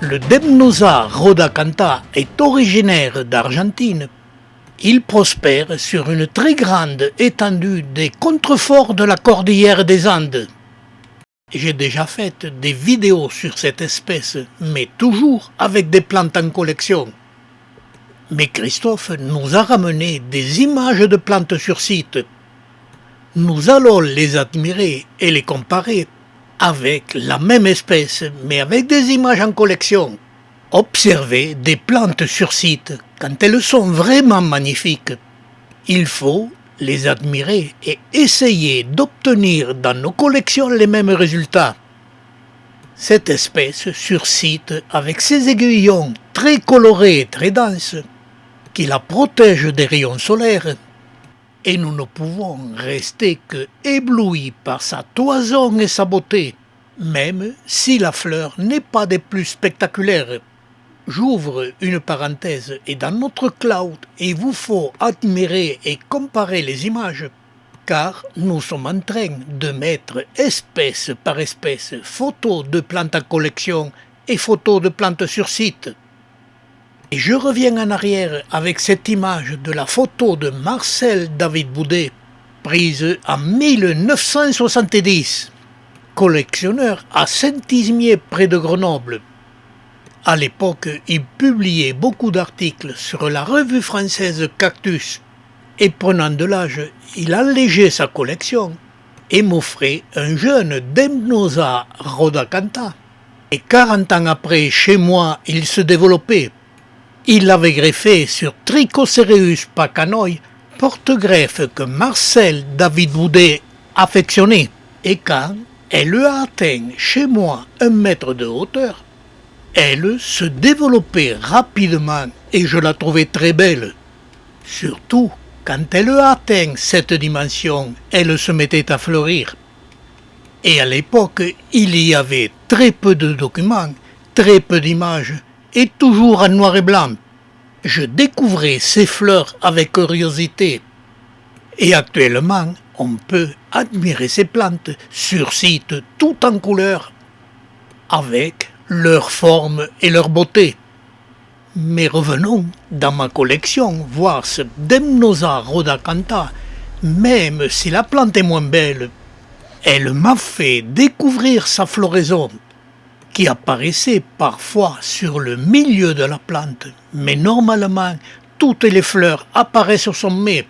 Le Demnosa rhodacantha est originaire d'Argentine. Il prospère sur une très grande étendue des contreforts de la cordillère des Andes. J'ai déjà fait des vidéos sur cette espèce, mais toujours avec des plantes en collection. Mais Christophe nous a ramené des images de plantes sur site. Nous allons les admirer et les comparer avec la même espèce, mais avec des images en collection. Observer des plantes sur site quand elles sont vraiment magnifiques. Il faut les admirer et essayer d'obtenir dans nos collections les mêmes résultats. Cette espèce sur site, avec ses aiguillons très colorés et très denses, qui la protègent des rayons solaires, et nous ne pouvons rester que éblouis par sa toison et sa beauté, même si la fleur n'est pas des plus spectaculaires. J'ouvre une parenthèse et dans notre cloud, il vous faut admirer et comparer les images, car nous sommes en train de mettre espèce par espèce photos de plantes en collection et photos de plantes sur site. Et je reviens en arrière avec cette image de la photo de Marcel David Boudet, prise en 1970, collectionneur à Saint-Izmier près de Grenoble. À l'époque, il publiait beaucoup d'articles sur la revue française Cactus, et prenant de l'âge, il allégeait sa collection et m'offrait un jeune Demnosa rhodacantha. Et 40 ans après, chez moi, il se développait. Il l'avait greffé sur Trichocereus pacanoi, porte-greffe que Marcel David Boudet affectionnait. Et quand elle a atteint chez moi 1 mètre de hauteur, elle se développait rapidement et je la trouvais très belle. Surtout, quand elle a atteint cette dimension, elle se mettait à fleurir. Et à l'époque, il y avait très peu de documents, très peu d'images, et toujours en noir et blanc. Je découvrais ces fleurs avec curiosité. Et actuellement, on peut admirer ces plantes sur site tout en couleur, avec leur forme et leur beauté. Mais revenons dans ma collection voir ce Demnosa rhodacantha. Même si la plante est moins belle, elle m'a fait découvrir sa floraison, qui apparaissait parfois sur le milieu de la plante, mais normalement toutes les fleurs apparaissent au sommet.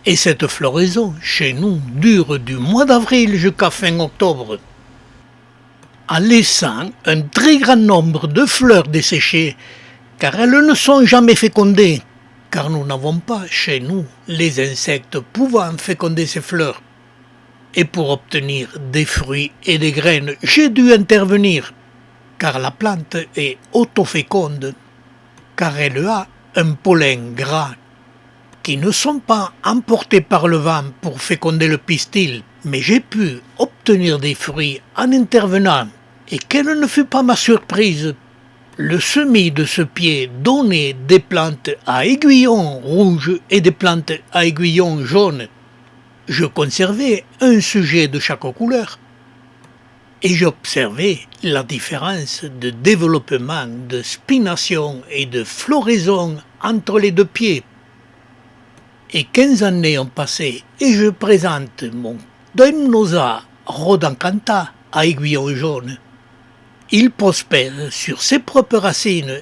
Et cette floraison, chez nous, dure du mois d'avril jusqu'à fin octobre, en laissant un très grand nombre de fleurs desséchées, car elles ne sont jamais fécondées, car nous n'avons pas chez nous les insectes pouvant féconder ces fleurs. Et pour obtenir des fruits et des graines, j'ai dû intervenir, car la plante est autoféconde, car elle a un pollen gras, qui ne sont pas emportés par le vent pour féconder le pistil, mais j'ai pu obtenir des fruits en intervenant. Et quelle ne fut pas ma surprise! Le semis de ce pied donnait des plantes à aiguillons rouges et des plantes à aiguillons jaunes. Je conservais un sujet de chaque couleur. Et j'observais la différence de développement, de spination et de floraison entre les 2 pieds. Et 15 années ont passé et je présente mon Demnosa rhodacantha à aiguillons jaunes. Il prospère sur ses propres racines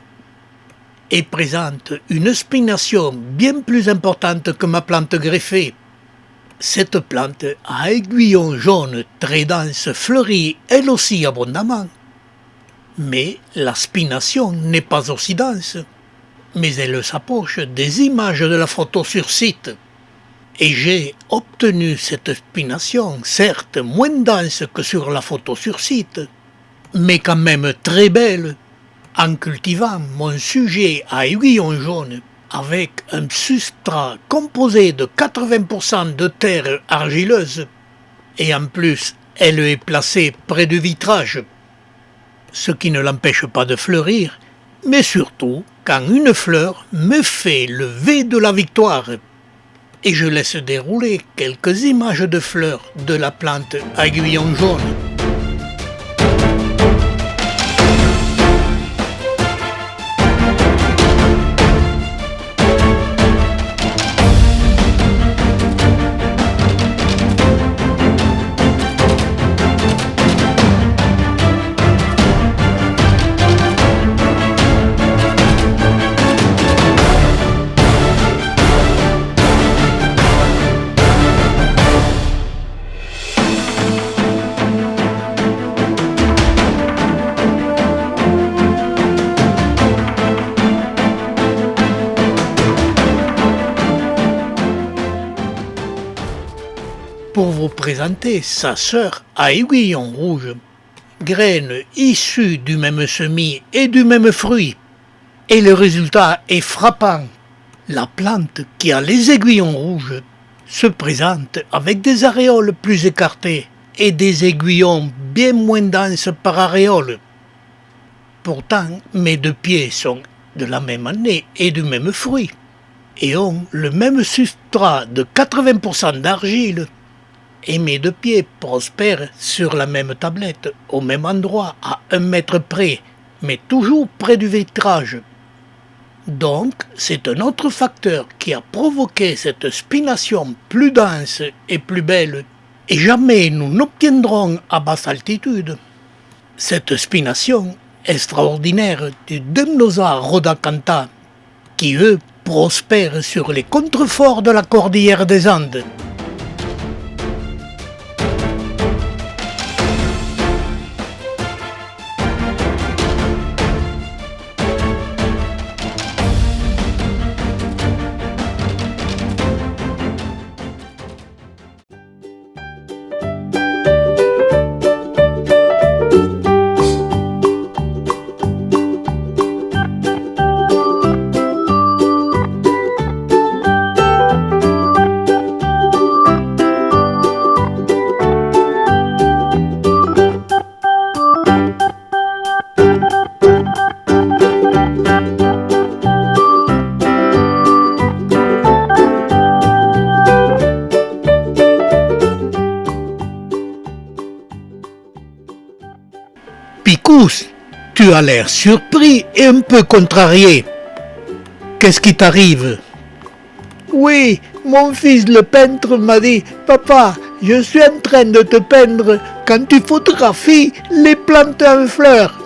et présente une spination bien plus importante que ma plante greffée. Cette plante à aiguillons jaunes très denses fleurit elle aussi abondamment. Mais la spination n'est pas aussi dense, mais elle s'approche des images de la photo sur site. Et j'ai obtenu cette spination, certes moins dense que sur la photo sur site, mais quand même très belle, en cultivant mon sujet à aiguillons jaunes avec un substrat composé de 80% de terre argileuse, et en plus elle est placée près du vitrage, ce qui ne l'empêche pas de fleurir, mais surtout quand une fleur me fait le V de la victoire. Et je laisse dérouler quelques images de fleurs de la plante à aiguillons jaunes. présenter sa sœur à aiguillon rouge, graines issues du même semis et du même fruit. Et le résultat est frappant. La plante qui a les aiguillons rouges se présente avec des aréoles plus écartées et des aiguillons bien moins denses par aréole. Pourtant, mes deux pieds sont de la même année et du même fruit, et ont le même substrat de 80% d'argile, et mes deux pieds prospèrent sur la même tablette, au même endroit, à 1 mètre près, mais toujours près du vitrage. Donc, c'est un autre facteur qui a provoqué cette spination plus dense et plus belle, et jamais nous n'obtiendrons à basse altitude. Cette spination extraordinaire du Demnosa rhodacantha, qui eux prospèrent sur les contreforts de la cordillère des Andes. Picous, tu as l'air surpris et un peu contrarié. Qu'est-ce qui t'arrive? Oui, mon fils le peintre m'a dit « Papa, je suis en train de te peindre quand tu photographies les plantes en fleurs. »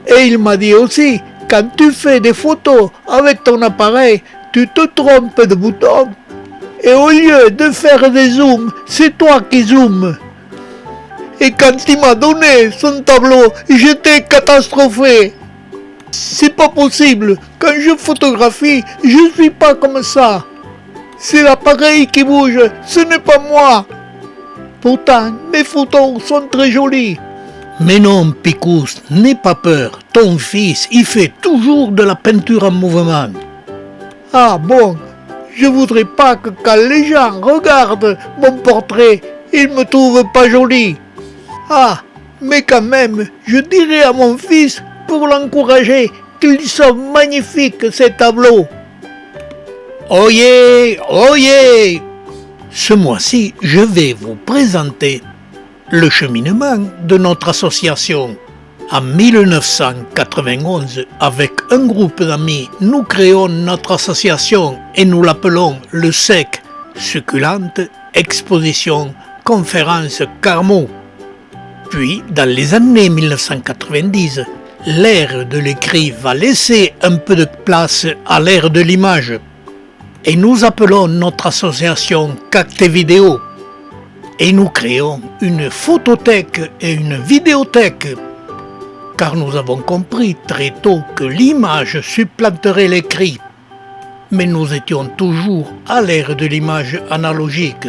Et il m'a dit aussi « Quand tu fais des photos avec ton appareil, tu te trompes de bouton. Et au lieu de faire des zooms, c'est toi qui zoomes. » Et quand il m'a donné son tableau, j'étais catastrophé. C'est pas possible. Quand je photographie, je suis pas comme ça. C'est l'appareil qui bouge, ce n'est pas moi. Pourtant, mes photos sont très jolies. Mais non, Picous, n'aie pas peur. Ton fils, il fait toujours de la peinture en mouvement. Ah bon, je voudrais pas que quand les gens regardent mon portrait, ils me trouvent pas joli. Ah, mais quand même, je dirais à mon fils, pour l'encourager, qu'ils sont magnifiques ces tableaux. Oyez, oyez! Ce mois-ci, je vais vous présenter le cheminement de notre association. En 1991, avec un groupe d'amis, nous créons notre association et nous l'appelons le SEC, Succulente Exposition Conférence Carmo. Puis, dans les années 1990, l'ère de l'écrit va laisser un peu de place à l'ère de l'image. Et nous appelons notre association Cacte Vidéo. Et nous créons une photothèque et une vidéothèque. Car nous avons compris très tôt que l'image supplanterait l'écrit. Mais nous étions toujours à l'ère de l'image analogique.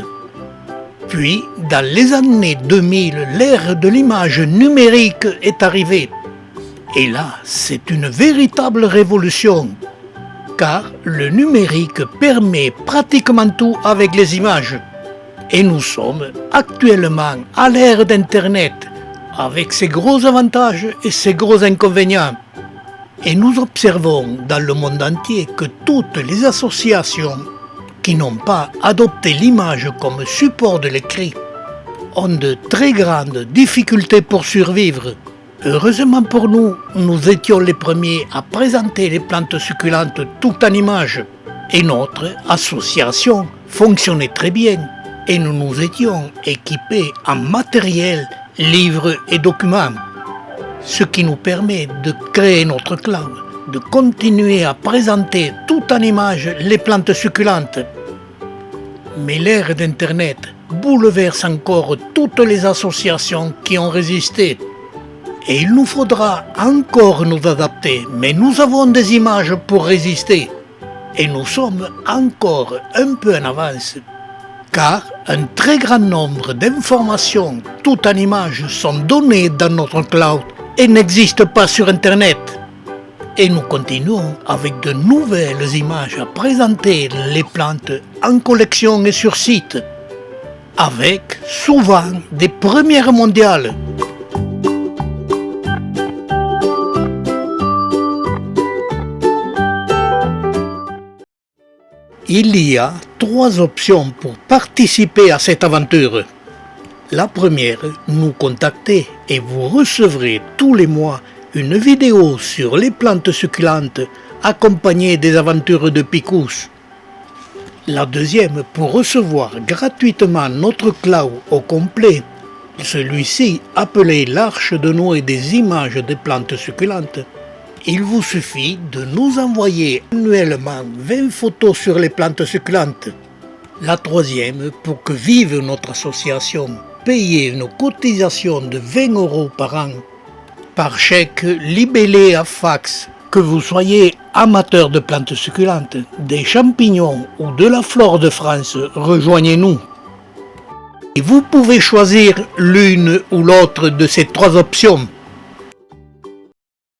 Puis, dans les années 2000, l'ère de l'image numérique est arrivée. Et là, c'est une véritable révolution. Car le numérique permet pratiquement tout avec les images. Et nous sommes actuellement à l'ère d'Internet, avec ses gros avantages et ses gros inconvénients. Et nous observons dans le monde entier que toutes les associations qui n'ont pas adopté l'image comme support de l'écrit ont de très grandes difficultés pour survivre. Heureusement pour nous, nous étions les premiers à présenter les plantes succulentes tout en images. Et notre association fonctionnait très bien. Et nous nous étions équipés en matériel, livres et documents. Ce qui nous permet de créer notre clan, de continuer à présenter tout en images les plantes succulentes. Mais l'ère d'Internet bouleverse encore toutes les associations qui ont résisté. Et il nous faudra encore nous adapter, mais nous avons des images pour résister. Et nous sommes encore un peu en avance. car un très grand nombre d'informations, tout en images, sont données dans notre cloud et n'existent pas sur Internet. Et nous continuons avec de nouvelles images à présenter les plantes en collection et sur site, avec souvent des premières mondiales. Il y a 3 options pour participer à cette aventure. La première, nous contacter et vous recevrez tous les mois une vidéo sur les plantes succulentes accompagnée des aventures de Picous. La deuxième, pour recevoir gratuitement notre cloud au complet, celui-ci appelé l'Arche de Noé des images des plantes succulentes. Il vous suffit de nous envoyer annuellement 20 photos sur les plantes succulentes. La troisième, pour que vive notre association, payez une cotisation de 20 € par an, par chèque libellé à fax. Que vous soyez amateur de plantes succulentes, des champignons ou de la flore de France, rejoignez-nous. Et vous pouvez choisir l'une ou l'autre de ces 3 options.